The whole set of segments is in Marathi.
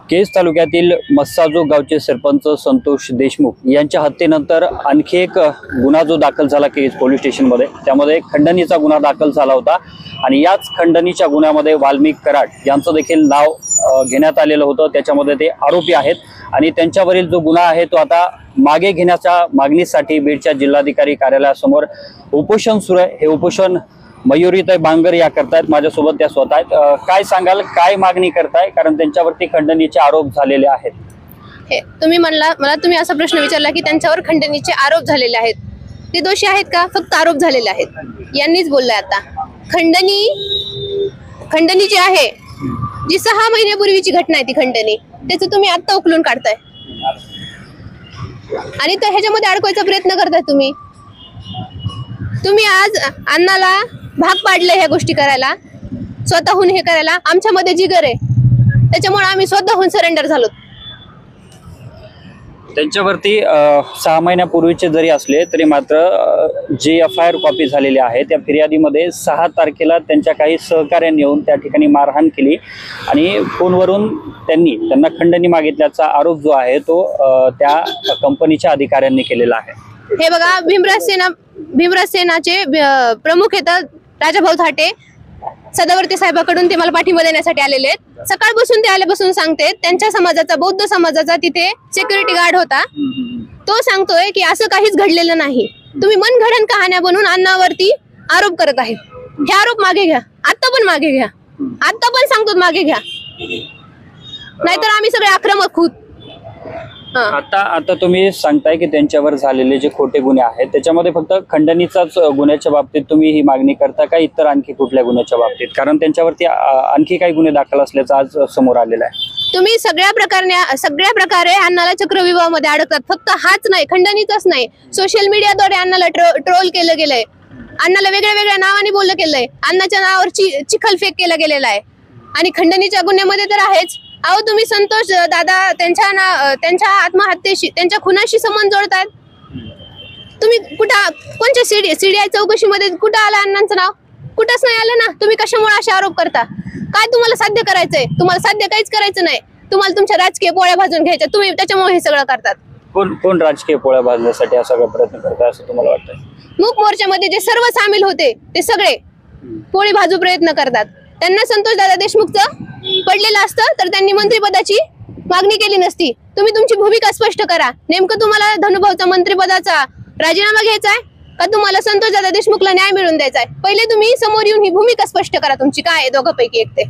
केज तालुक्यातील मस्साजोग गावचे सरपंच संतोष देशमुख यांच्या हत्येनंतर आणखी एक गुन्हा जो दाखल झाला केज पोलीस स्टेशनमध्ये, त्यामध्ये खंडणीचा गुन्हा दाखल झाला होता आणि याच खंडणीच्या गुन्ह्यामध्ये वाल्मिक कराड यांचं देखील नाव घेण्यात आलेलं होतं। त्याच्यामध्ये ते आरोपी आहेत आणि त्यांच्यावरील जो गुन्हा आहे तो आता मागे घेण्याच्या मागणीसाठी बीडच्या जिल्हाधिकारी कार्यालयासमोर उपोषण सुरू आहे। हे उपोषण मयुरीताई बांगर या करतायत, माझ्यासोबत त्या स्वतः आहेत। काय सांगाल, काय मागणी करताय? कारण त्यांच्यावरती खंडणीचे आरोप झालेले आहेत। तुम्ही मला तुम्ही असा प्रश्न विचारला की त्यांच्यावर खंडणीचे आरोप झालेले आहेत, ते दोषी आहेत का? फक्त आरोप झालेले आहेत। यांनीच बोललाय आता खंडणी जी आहे, जी 6 महिन्यापूर्वीची घटना आहे ती खंडणी, त्याचं तुम्ही आता उकलून काढताय आणि तर ह्याच्यामध्ये अडकवायचा प्रयत्न करताय। तुम्ही आज अण्णाला भाग पाडले ह्या गोष्टी करायला, स्वतःहून हे करायला। आमच्यामध्ये जिगर आहे, त्याच्यामुळे आम्ही स्वतःहून सरेंडर झालो। त्यांच्यावरती 6 महिन्यापूर्वीचे जरी असले तरी मात्र जी FIR कॉपी झालेली आहे त्या फिर्यादीमध्ये 6 तारखेला त्यांच्या काही सहकार्यांनी येऊन त्या ठिकाणी मारहाण केली आणि फोनवरून त्यांना खंडणी मागितल्याचा आरोप जो आहे तो त्या कंपनीच्या अधिकाऱ्यांनी केलेला आहे। हे बघा, भीमराज सेनाचे प्रमुख आहेत राजाभाऊ थाटे, सदावर्ती साहेबाकडून ते मला पाठिंबा देण्यासाठी आलेले आहेत। सकाळपासून ते आल्यापासून सांगतेत त्यांच्या समाजाचा, बौद्ध समाजाचा तिथे सिक्युरिटी गार्ड होता, तो सांगतोय की असं काहीच घडलेलं नाही। तुम्ही मनगढंत कहाण्या बनवून अण्णावरती आरोप करत आहे। हे आरोप मागे घ्या, आता पण मागे घ्या, आता पण सांगतो मागे घ्या, नाहीतर आम्ही सगळे आक्रमक होत। आता तुम्ही सांगताय की त्यांच्यावर झालेले जे खोटे गुन्हे आहेत त्याच्यामध्ये फक्त खंडणीचाच गुन्ह्याच्या बाबतीत तुम्ही ही मागणी करता का इतर आणखी कुठल्या गुन्ह्याच्या बाबतीत? कारण त्यांच्यावरती आणखी काही गुन्हे दाखल असल्याचं आज समोर आलेलं आहे। तुम्ही सगळ्या प्रकारे अण्णाला चक्रव्यूहामध्ये अडकतात। फक्त हाच नाही, खंडणीचाच नाही, सोशल मीडियाद्वारे अण्णाला ट्रोल केलं गेलंय, अण्णाला वेगळ्या नावाने बोललं गेलंय, अण्णाच्या नावावर चिखलफेक केला गेलेला आहे आणि खंडणीच्या गुन्ह्यामध्ये तर आहेच। अहो, तुम्ही संतोष दादा त्यांच्या आत्महत्येशी, त्यांच्या खुनाशी संबंध जोडतात। तुम्ही कोणत्या CDI चौकशीमध्ये कुठं आलं अण्णांचं नाव? कुठंच नाही आलं ना। तुम्ही कशामुळे असे आरोप करता? काय तुम्हाला साध्य करायचंय? तुम्हाला साध्य काहीच करायचं नाही, तुम्हाला तुमच्या राजकीय पोळ्या भाजून घ्यायच्या, तुम्ही त्याच्यामुळे हे सगळं करतात। कोण राजकीय पोळ्या भाजण्यासाठी हा सगळा प्रयत्न करताय असं तुम्हाला वाटतं? मूक मोर्चामध्ये जे सर्व सामील होते ते सगळे पोळी भाजू प्रयत्न करतात। त्यांना संतोष दादा देशमुखचं पडलेलं असतं तर त्यांनी मंत्रिपदाची मागणी केली नसती। तुम्ही तुमची भूमिका स्पष्ट करा, नेमकं तुम्हाला धनुभाऊचा मंत्रिपदाचा राजीनामा घ्यायचा आहे का तुम्हाला संतोष दादा देशमुखला न्याय मिळवून द्यायचा आहे? पहिले तुम्ही समोर येऊन ही भूमिका स्पष्ट करा तुमची, काय आहे दोघांपैकी एक ते।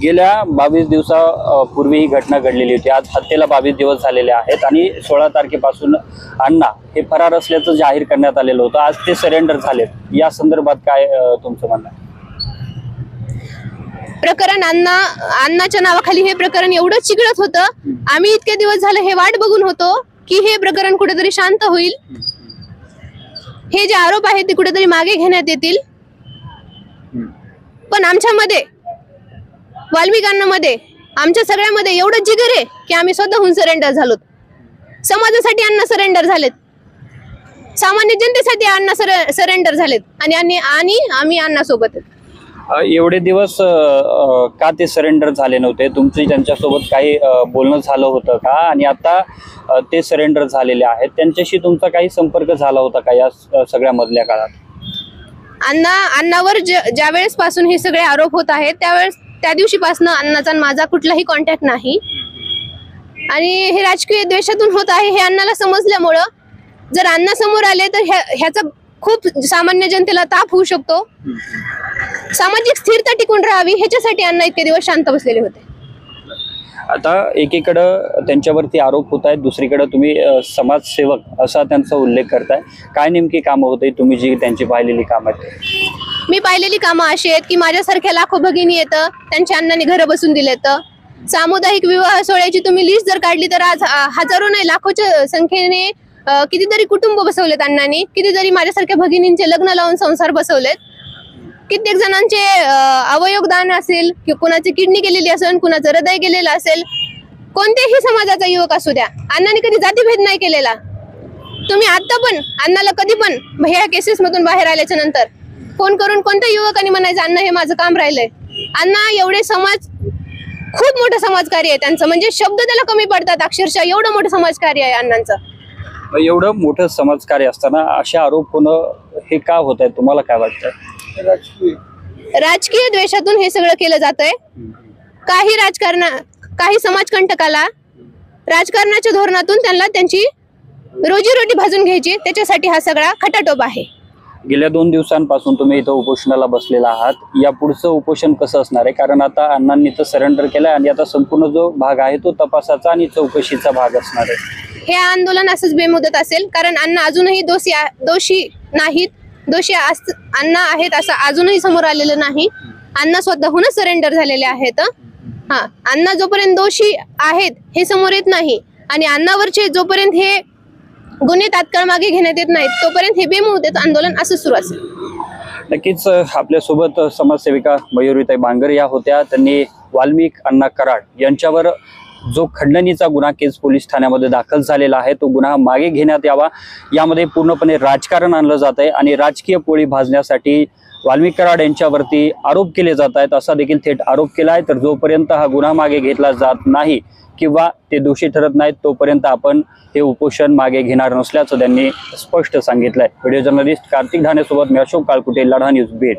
गेल्या 22 दिवसापूर्वी ही घटना घडलेली होती, आज हत्येला 22 दिवस झालेले आहेत आणि 16 तारखेपासून अण्णा हे फरार असल्याचं जाहीर करण्यात आलेलं होतं, आज ते सरेंडर झालेत। या संदर्भात काय तुमचं म्हणणं आहे? प्रकरण अण्णाच्या नावाखाली हे प्रकरण एवढं चिघळत होतं, आम्ही इतके दिवस झाले हे वाट बघून होतो की हे प्रकरण कुठेतरी शांत होईल, हे जे आरोप आहेत ते कुठेतरी मागे घेण्यात येतील। पण आमच्यामध्ये, वाल्मिकांमध्ये, आमच्या सगळ्यामध्ये एवढं जिगर आहे की आम्ही स्वतःहून सरेंडर झालोत। समाजासाठी अण्णा सरेंडर झालेत, सामान्य जनतेसाठी अण्णा सरेंडर झालेत आणि आम्ही अण्णा सोबत आहेत। एवढे दिवस का ते सरेंडर झाले नव्हते? तुमची त्यांच्यासोबत काही बोलणं झालं होतं का? आणि आता ते सरेंडर झालेले आहेत, त्यांच्याशी तुमचा काही संपर्क झाला होता का या सगळ्या मधल्या काळात? अण्णावर ज्या वेळेस पासून हे सगळे आरोप होत आहेत त्या दिवशीपासून अण्णाचा माझा कुठलाही कॉन्टॅक्ट नाही आणि हे राजकीय द्वेषातून होत आहे हे अण्णाला समजल्यामुळं जर अण्णा समोर आले तर ह्याचा खूप सामान्य जनतेला ताप होऊ शकतो। सामाजिक स्थिरता टिकून राहावी ह्याच्यासाठी अण्णा इतके दिवस शांत बसलेले होते। आता एकीकडं त्यांच्यावरती आरोप होत आहेत, दुसरीकडे तुम्ही समाजसेवक असा त्यांचा उल्लेख करताय। काय नेमकी कामं होते तुम्ही जी त्यांची पाहिलेली कामं आहेत? मी पाहिलेली कामं अशी आहेत की माझ्यासारख्या लाखो भगिनी येतं, त्यांच्या अण्णांनी घरं बसून दिलेत। सामुदायिक विवाह सोहळ्याची तुम्ही लिस्ट जर काढली तर आज हजारो नाही लाखोच्या संख्येने कितीतरी कुटुंब बसवलेत अण्णांनी, कितीतरी माझ्यासारख्या भगिनींचे लग्न लावून संसार बसवलेत, कित्येक जणांचे अवयवदान असेल, कुणाची किडनी गेलेली असेल, कुणाचं हृदय गेलेलं असेल, कोणत्याही समाजाचा युवक असू द्या, अण्णांनी कधी जातीभेद नाही केलेला। तुम्ही आता पण अण्णाला कधी पण ह्या केसेस मधून बाहेर आल्याच्या नंतर फोन करून कोणत्या युवकांनी म्हणायचं अण्णा हे माझं काम राहिलंय, अण्णा एवढे समाज खूप मोठं समाजकार्य आहे त्यांचं, म्हणजे शब्द त्याला कमी पडतात अक्षरशः, एवढं मोठं समाजकार्य आहे अण्णांचं. एवढं मोठं समाजकार्य असताना अशा आरोप होणं हे का होत आहे, तुम्हाला काय वाटतंय? राजकीय द्वेषातून हे सगळं केलं जातंय. काही समाजकंटकाला राजकारणाच्या धोरणातून त्यांना त्यांची रोजीरोटी भाजून घ्यायची, त्याच्यासाठी हा सगळा खटाटोप आहे. गेल्या 2 दिवसांपासून तुम्ही इथं उपोषणाला बसलेला आहात. या पुढचं उपोषण कसं असणार आहे? कारण आता अण्णांनी तर सरेंडर केलंय आणि आता संपूर्ण जो भाग आहे तो तपासाचा आणि चौकशीचा भाग असणार आहे. हे आंदोलन असंच बेमुदत असेल, कारण अण्णा अजूनही दोषी नाहीत. अण्णा आहेत असं अजूनही समोर आलेलं नाही. अण्णा स्वतःहूनच सरेंडर झालेले आहेत. अण्णा जोपर्यंत दोषी आहेत हे समोर येत नाही आणि अण्णावरचे जोपर्यंत हे गुन्हे तात्काळ मागे घेण्यात येत नाहीत तोपर्यंत हे बेमुदत आंदोलन असं सुरू असेल. नक्कीच आपल्यासोबत समाजसेविका मयुरीताई बांगर या होत्या. त्यांनी वाल्मिक अण्णा कराड यांच्यावर जो खंडणीचा गुन्हा केज पोलीस ठाण्यामध्ये दाखल झालेला आहे तो गुन्हा मागे घेण्यात यावा, यामध्ये पूर्णपणे राजकारण आणलं जात आहे आणि राजकीय पोळी भाजण्यासाठी वाल्मिक कराड यांच्यावरती आरोप केले जात आहेत असा देखील थेट आरोप केला आहे. तर जोपर्यंत हा गुन्हा मागे घेतला जात नाही किंवा ते दोषी ठरत नाहीत तोपर्यंत आपण हे उपोषण मागे घेणार नसल्याचं त्यांनी स्पष्ट सांगितलंय. व्हिडिओ जर्नलिस्ट कार्तिक ढाणेसोबत मी अशोक काळकुटे, लढा न्यूज, बीड.